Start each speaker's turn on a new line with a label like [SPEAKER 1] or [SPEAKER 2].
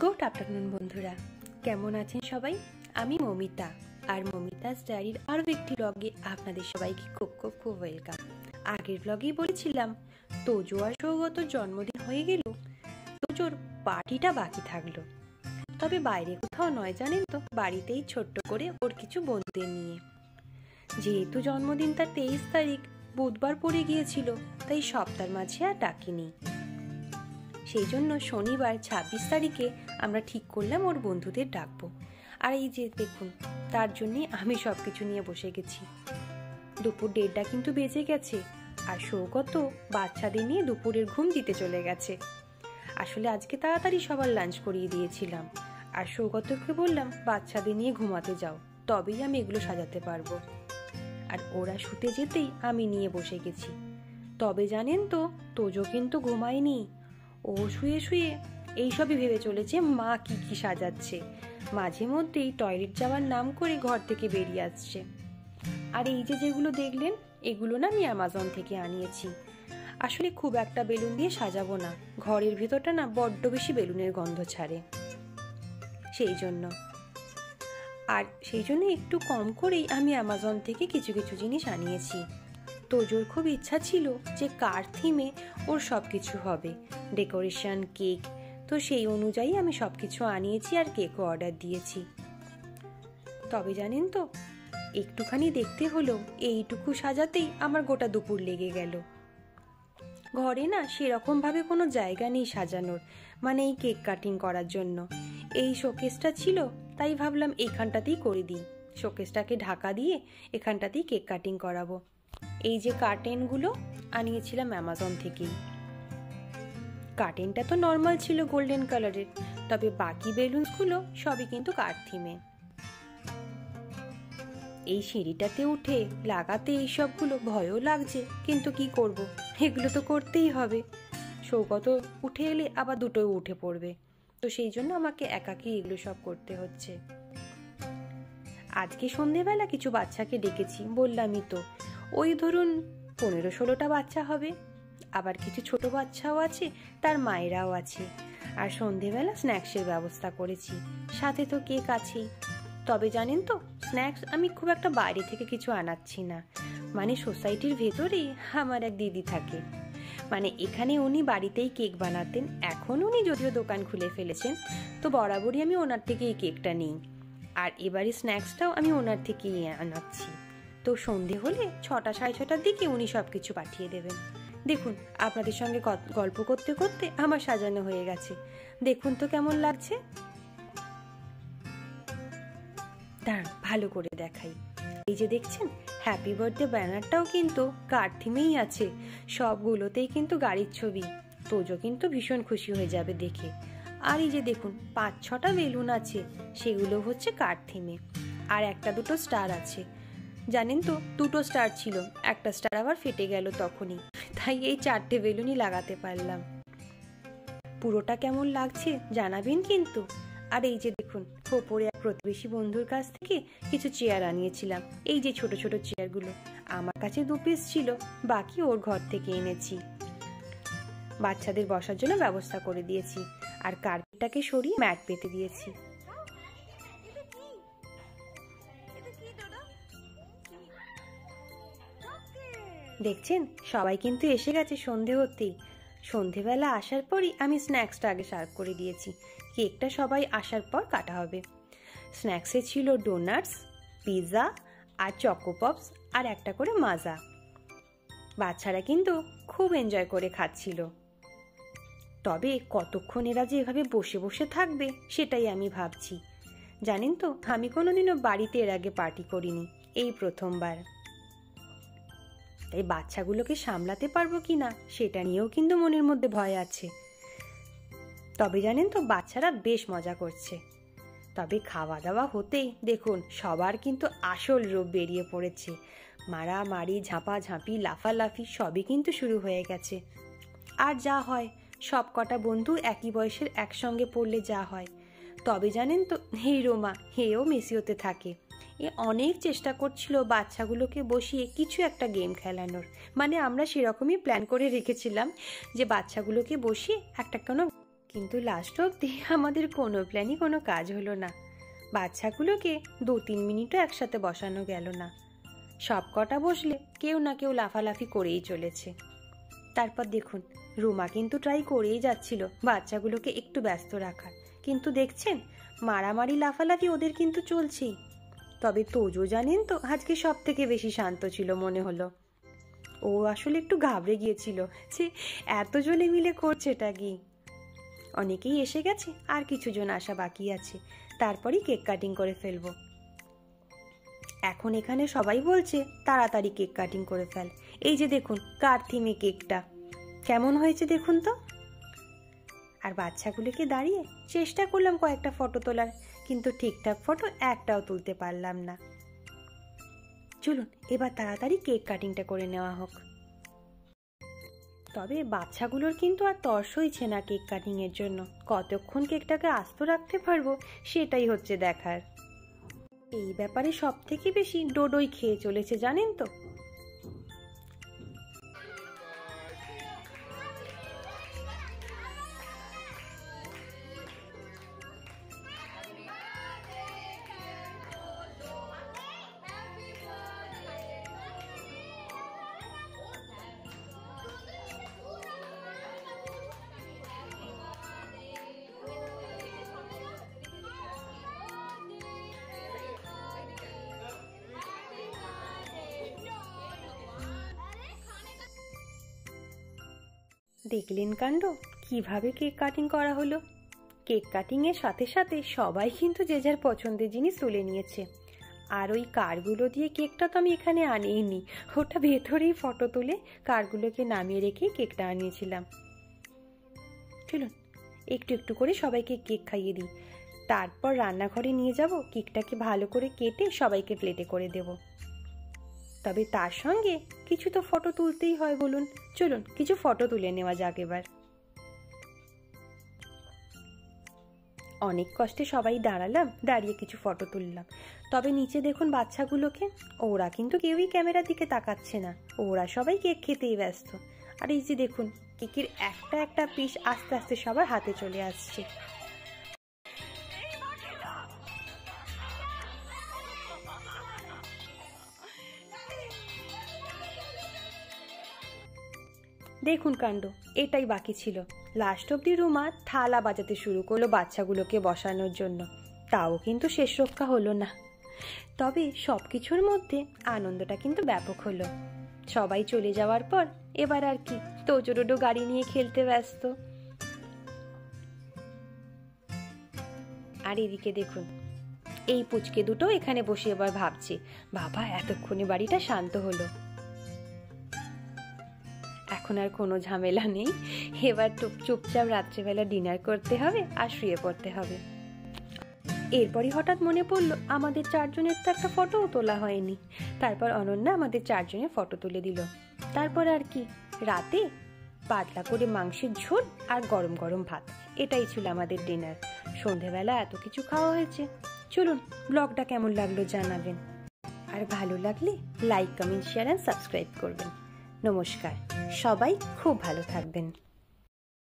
[SPEAKER 1] Good afternoon বন্ধুরা, কেমন আছেন সবাই? আমি মমিতা, আর মমিতাস ডায়েরির আরও একটি ব্লগে আপনাদের সবাইকে খুব খুব খুব ওয়েলকাম। আগের ব্লগেই বলেছিলাম তোজো আর সৌগতর জন্মদিন হয়ে গেল, তোজোর পার্টিটা বাকি থাকলো। তবে বাইরে কোথাও নয়, জানেন তো, বাড়িতেই ছোট্ট করে ওর কিছু বন্ধুদের নিয়ে। যেহেতু জন্মদিন তার 23 তারিখ বুধবার পড়ে গিয়েছিল, তাই সপ্তাহের মাঝে আর ডাকিনি। সেই জন্য শনিবার 26 তারিখে আমরা ঠিক করলাম ওর বন্ধুদের ডাকবো। আর এই যে দেখুন, তার জন্যই আমি সবকিছু নিয়ে বসে গেছি। দুপুর 1:30 কিন্তু বেজে গেছে, আর সৌগত বাচ্চাদের নিয়ে দুপুরের ঘুম দিতে চলে গেছে। আসলে আজকে তাড়াতাড়ি সবার লাঞ্চ করিয়ে দিয়েছিলাম, আর সৌগতকে বললাম বাচ্চাদের নিয়ে ঘুমাতে যাও, তবেই আমি এগুলো সাজাতে পারবো। আর ওরা শুতে যেতেই আমি নিয়ে বসে গেছি। তবে জানেন তো, তোজো কিন্তু ঘুমায়নি। ও শুয়ে শুয়ে এইসবই ভেবে চলেছে মা কি কি সাজাচ্ছে। মাঝে মধ্যেই টয়লেট যাওয়ার নাম করে ঘর থেকে বেরিয়ে আসছে। আর এই যে যেগুলো দেখলেন, এগুলো না আমি অ্যামাজন থেকে আনিয়েছি। আসলে খুব একটা বেলুন দিয়ে সাজাবো না, ঘরের ভেতরটা না বড্ড বেশি বেলুনের গন্ধ ছাড়ে, সেই জন্য একটু কম করেই আমি অ্যামাজন থেকে কিছু কিছু জিনিস আনিয়েছি। তোজোর খুব ইচ্ছা ছিল যে কার থিমে ওর সব কিছু হবে, ডেকোরেশন, কেক। তো সেই অনুযায়ী আমি সব কিছু আনিয়েছি আর কেকও অর্ডার দিয়েছি। তবে জানেন তো, একটুখানি দেখতে হলো, এইটুকু সাজাতেই আমার গোটা দুপুর লেগে গেল। ঘরে না সেরকম ভাবে কোনো জায়গা নেই সাজানোর, মানে এই কেক কাটিং করার জন্য। এই শোকেসটা ছিল, তাই ভাবলাম এইখানটাতেই করে দিই। শোকেসটাকে ঢাকা দিয়ে এখানটাতেই কেক কাটিং করাবো। এই যে কার্টেনগুলো আনিয়েছিলাম অ্যামাজন থেকেই। কার্টেনটা তো নর্মাল ছিল গোল্ডেন কালারের, তবে বাকি বেলুনসগুলো সবই কিন্তু কার থিমে। এই সিঁড়িটাতে উঠে লাগাতে এইসবগুলো ভয়ও লাগছে, কিন্তু কি করব, এগুলো তো করতেই হবে। সৌগত উঠে এলে আবার দুটোই উঠে পড়বে, তো সেই জন্য আমাকে একাকি এগুলো সব করতে হচ্ছে। আজকে সন্ধেবেলা কিছু বাচ্চাকে ডেকেছি, বললামই তো, ওই ধরুন 15-16টা বাচ্চা হবে। আবার কিছু ছোট বাচ্চাও আছে, তার মায়েরাও আছে। আর সন্ধেবেলা স্ন্যাক্সের ব্যবস্থা করেছি, সাথে তো কেক আছেই। তবে জানেন তো, স্ন্যাক্স আমি খুব একটা বাইরে থেকে কিছু আনাচ্ছি না। মানে সোসাইটির ভেতরেই আমার এক দিদি থাকে, মানে এখানে উনি বাড়িতেই কেক বানাতেন। এখন উনি যদিও দোকান খুলে ফেলেছেন, তো বরাবরই আমি ওনার থেকে এই কেকটা নিই। আর এবারে স্ন্যাক্সটাও আমি ওনার থেকেই আনাচ্ছি। তো সন্ধে হলে 6টা-6:30টার দিকে উনি সব কিছু পাঠিয়ে দেবেন। দেখুন, আপনাদের সঙ্গে গল্প করতে করতে আমার সাজানো হয়ে গেছে। দেখুন তো কেমন লাগছে। দাঁড়ান ভালো করে দেখাই। এই যে দেখছেন, হ্যাপি বার্থডে ব্যানারটাও কিন্তু কার থিমেই আছে। সবগুলোতেই কিন্তু গাড়ির ছবি। তোজো কিন্তু ভীষণ খুশি হয়ে যাবে দেখে। আর এই যে দেখুন, 5-6টা বেলুন আছে, সেগুলো হচ্ছে কার থিমে। আর 1-2টো স্টার আছে। জানেন তো, 2টো স্টার ছিল, একটা স্টার আবার ফেটে গেল তখনই, তাই এই 4টে বেলুনই লাগাতে পারলাম। পুরোটা কেমন লাগছে জানাবেন কিন্তু। আর এই যে দেখুন, ওপরে এক প্রতিবেশী বন্ধুর কাছ থেকে কিছু চেয়ার আনিয়েছিলাম। এই যে ছোট ছোট চেয়ারগুলো, আমার কাছে 2 পিস ছিল, বাকি ওর ঘর থেকে এনেছি। বাচ্চাদের বসার জন্য ব্যবস্থা করে দিয়েছি, আর কার্পেটটাকে সরিয়ে ম্যাট পেতে দিয়েছি। দেখছেন, সবাই কিন্তু এসে গেছে সন্ধে হতেই। সন্ধেবেলা আসার পরই আমি স্ন্যাক্সটা আগে সার্ভ করে দিয়েছি। কেকটা সবাই আসার পর কাটা হবে। স্ন্যাক্সে ছিল ডোনাটস, পিৎজা আর চকো পপস, আর একটা করে মাজা। বাচ্চারা কিন্তু খুব এনজয় করে খাচ্ছিল। তবে কতক্ষণ এরা যে এভাবে বসে বসে থাকবে, সেটাই আমি ভাবছি। জানেন তো, আমি কোনোদিনও বাড়িতে এর আগে পার্টি করিনি, এই প্রথমবার। তাই বাচ্চাগুলোকে সামলাতে পারবো কিনা সেটা নিয়েও কিন্তু মনের মধ্যে ভয় আছে। তবে জানেন তো, বাচ্চারা বেশ মজা করছে। তবে খাওয়া দাওয়া হতেই দেখুন সবার কিন্তু আসল রূপ বেরিয়ে পড়েছে। মারামারি, ঝাঁপাঝাঁপি, লাফালাফি সবই কিন্তু শুরু হয়ে গেছে। আর যা হয়, সব কটা বন্ধু একই বয়সের একসঙ্গে পড়লে যা হয়। তবে জানেন তো, এই রোমা হেও মেসি হতে থাকে। এ অনেক চেষ্টা করছিল বাচ্চাগুলোকে বসিয়ে কিছু একটা গেম খেলানোর। মানে আমরা সেরকমই প্ল্যান করে রেখেছিলাম যে বাচ্চাগুলোকে বসিয়ে একটা কোনো কিন্তু লাস্ট অবধি আমাদের কোনো প্ল্যানই কোনো কাজ হলো না। বাচ্চাগুলোকে 2-3 মিনিটও একসাথে বসানো গেল না। সব কটা বসলে কেউ না কেউ লাফালাফি করেই চলেছে। তারপর দেখুন, রুমা কিন্তু ট্রাই করেই যাচ্ছিল বাচ্চাগুলোকে একটু ব্যস্ত রাখার, কিন্তু দেখছেন মারামারি লাফালাফি ওদের কিন্তু চলছেই। তবে তোজো জানেন তো আজকে সব থেকে বেশি শান্ত ছিল মনে হলো। ও আসলে একটু ঘাবড়ে গিয়েছিল যে এত জনে মিলে করছেটা কি। অনেকেই এসে গেছে, আর কিছু জন আসা বাকি আছে, তারপরই কেক কাটিং করে ফেলবো। এখন এখানে সবাই বলছে তাড়াতাড়ি কেক কাটিং করে ফেল। এই যে দেখুন কার থিমে কেকটা কেমন হয়েছে দেখুন তো। আর বাচ্চাগুলোকে দাঁড়িয়ে চেষ্টা করলাম কয়েকটা ফটো তোলার, কিন্তু ঠিকঠাক ফটো একটাও তুলতে পারলাম না। চলুন এবার তাড়াতাড়ি কেক কাটিংটা করে নেওয়া হোক। তবে বাচ্চাগুলোর কিন্তু আর তর্স হইছে না কেক কাটিং এর জন্য। কতক্ষণ কেকটাকে আস্ত রাখতে পারবো সেটাই হচ্ছে দেখার। এই ব্যাপারে সব থেকে বেশি ডোডোই খেয়ে চলেছে জানেন তো। দেখলেন কাণ্ড, কিভাবে কেক কাটিং করা হলো। কেক কাটিং এর সাথে সাথে সবাই কিন্তু যে যার পছন্দের জিনিস তুলে নিয়েছে। আর ওই কারগুলো দিয়ে কেকটা তো আমি এখানে আনিনি, ওটা ভেতরেই ফটো তুলে কারগুলোকে নামিয়ে রেখে কেকটা আনিয়েছিলাম। চলুন একটু একটু করে সবাইকে কেক খাইয়ে দিই, তারপর রান্নাঘরে নিয়ে যাব, কেকটাকে ভালো করে কেটে সবাইকে প্লেটে করে দেব। তবে তার সঙ্গে কিছু তো ফটো তুলতেই হয় বলুন। চলুন কিছু ফটো তুলে নেওয়া যাক এবার। অনেক কষ্টে সবাই দাঁড়ালাম, দাঁড়িয়ে কিছু ফটো তুললাম। তবে নিচে দেখুন বাচ্চাগুলোকে, ওরা কিন্তু কেউই ক্যামেরার দিকে তাকাচ্ছে না, ওরা সবাই কেক খেতেই ব্যস্ত। আর এই যে দেখুন কেকের একটা একটা পিস আস্তে আস্তে সবার হাতে চলে আসছে। দেখুন কাণ্ড, এটাই বাকি ছিল। লাস্ট অব্দি রুমা থালা বাজাতে শুরু করলো বাচ্চাগুলোকে বসানোর জন্য, তাও কিন্তু শেষ রক্ষা হলো না। তবে সব কিছুর মধ্যে আনন্দটা কিন্তু ব্যাপক হলো। সবাই চলে যাওয়ার পর এবার আর কি, তোজো ডোডো গাড়ি নিয়ে খেলতে ব্যস্ত। আর এদিকে দেখুন এই পুচকে দুটো এখানে বসে এবার ভাবছে, বাবা এতক্ষণে বাড়িটা শান্ত হলো, এখন আর কোনো ঝামেলা নেই, এবার চুপচাপ রাত্রেবেলা ডিনার করতে হবে আর শুয়ে পড়তে হবে। এরপরই হঠাৎ মনে পড়লো আমাদের চারজনের তো একটা ফটোও তোলা হয়নি। তারপর অনন্যা আমাদের চারজনের ফটো তুলে দিল। তারপর আর কি, রাতে পাতলা করে মাংসের ঝোল আর গরম গরম ভাত, এটাই ছিল আমাদের ডিনার। সন্ধেবেলা এত কিছু খাওয়া হয়েছে। চলুন ব্লগটা কেমন লাগলো জানাবেন, আর ভালো লাগলে like, comment, share and subscribe করবেন। নমস্কার, সবাই খুব ভালো থাকবেন।